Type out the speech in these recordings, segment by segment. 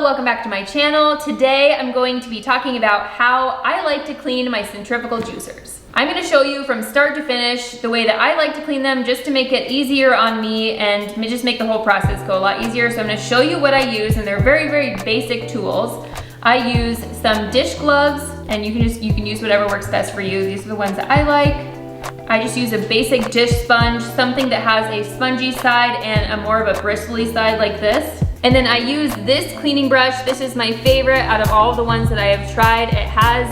welcome back to my channel. Today I'm going to be talking about how I like to clean my centrifugal juicers. I'm going to show you from start to finish the way that I like to clean them just to make it easier on me and just make the whole process go a lot easier. So I'm going to show you what I use, and they're very, very basic tools. I use some dish gloves, and you can use whatever works best for you. These are the ones that I like. I just use a basic dish sponge, something that has a spongy side and a more of a bristly side like this. And then I use this cleaning brush. This is my favorite out of all the ones that I have tried. It has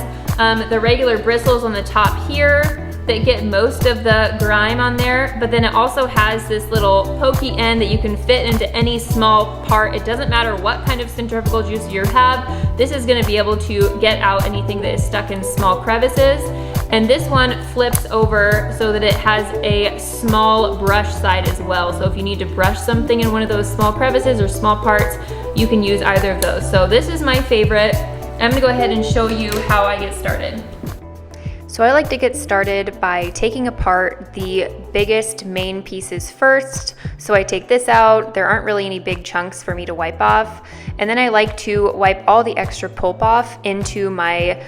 the regular bristles on the top here that get most of the grime on there, but then it also has this little pokey end that you can fit into any small part. It doesn't matter what kind of centrifugal juicer you have. This is gonna be able to get out anything that is stuck in small crevices. And this one flips over so that it has a small brush side as well. So if you need to brush something in one of those small crevices or small parts, you can use either of those. So this is my favorite. I'm gonna go ahead and show you how I get started. So I like to get started by taking apart the biggest main pieces first. So I take this out. There aren't really any big chunks for me to wipe off. And then I like to wipe all the extra pulp off into my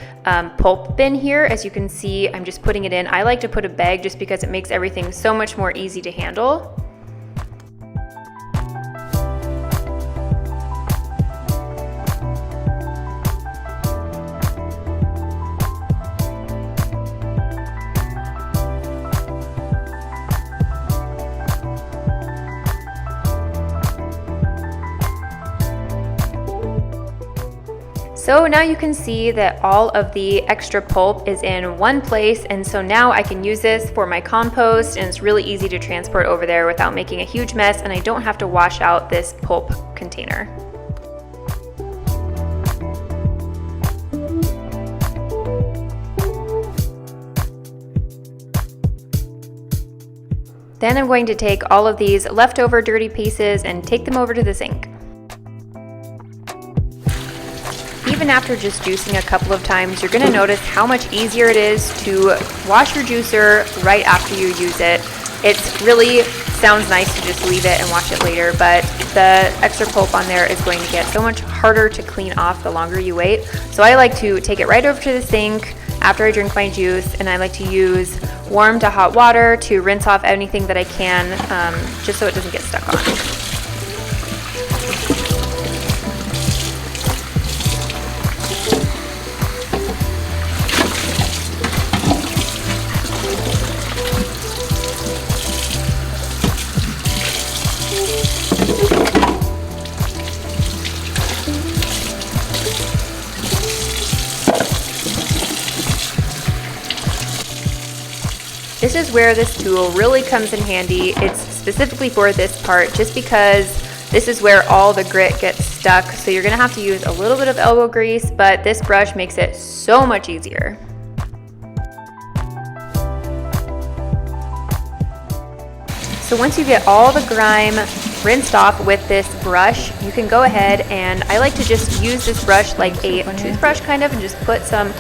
pulp bin here. As you can see, I'm just putting it in. I like to put a bag just because it makes everything so much more easy to handle. So now you can see that all of the extra pulp is in one place, and so now I can use this for my compost, and it's really easy to transport over there without making a huge mess, and I don't have to wash out this pulp container. Then I'm going to take all of these leftover dirty pieces and take them over to the sink. Even after just juicing a couple of times, you're gonna notice how much easier it is to wash your juicer right after you use it. It really sounds nice to just leave it and wash it later, but the extra pulp on there is going to get so much harder to clean off the longer you wait. So I like to take it right over to the sink after I drink my juice, and I like to use warm to hot water to rinse off anything that I can, just so it doesn't get stuck on. This is where this tool really comes in handy. It's specifically for this part just because this is where all the grit gets stuck. So you're gonna have to use a little bit of elbow grease, but this brush makes it so much easier. So once you get all the grime rinsed off with this brush, you can go ahead, and I like to just use this brush like a toothbrush kind of, and just put some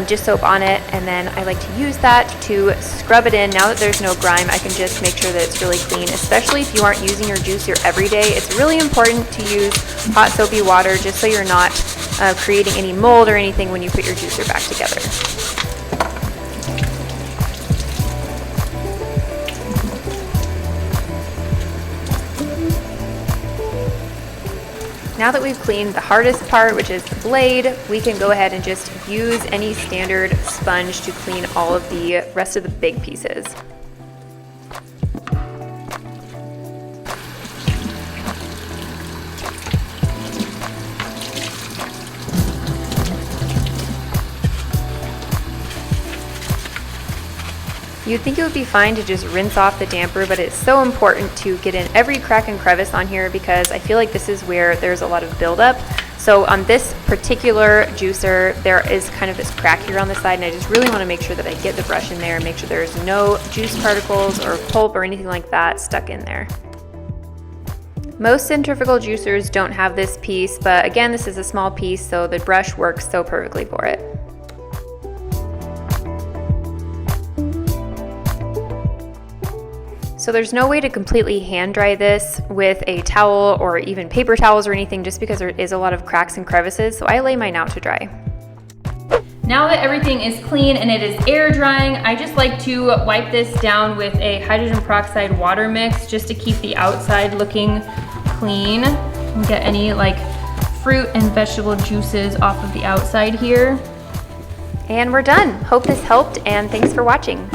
dish soap on it, and then I like to use that to scrub it in. Now that there's no grime, I can just make sure that it's really clean, especially if you aren't using your juicer every day. It's really important to use hot soapy water just so you're not creating any mold or anything when you put your juicer back together. Now that we've cleaned the hardest part, which is the blade, we can go ahead and just use any standard sponge to clean all of the rest of the big pieces. You'd think it would be fine to just rinse off the damper, but it's so important to get in every crack and crevice on here because I feel like this is where there's a lot of buildup. So on this particular juicer, there is kind of this crack here on the side, and I just really want to make sure that I get the brush in there and make sure there's no juice particles or pulp or anything like that stuck in there. Most centrifugal juicers don't have this piece, but again, this is a small piece, so the brush works so perfectly for it. So there's no way to completely hand dry this with a towel or even paper towels or anything, just because there is a lot of cracks and crevices, so I lay mine out to dry. Now that everything is clean and it is air drying, I just like to wipe this down with a hydrogen peroxide water mix just to keep the outside looking clean and get any like fruit and vegetable juices off of the outside here. And we're done. Hope this helped, and thanks for watching.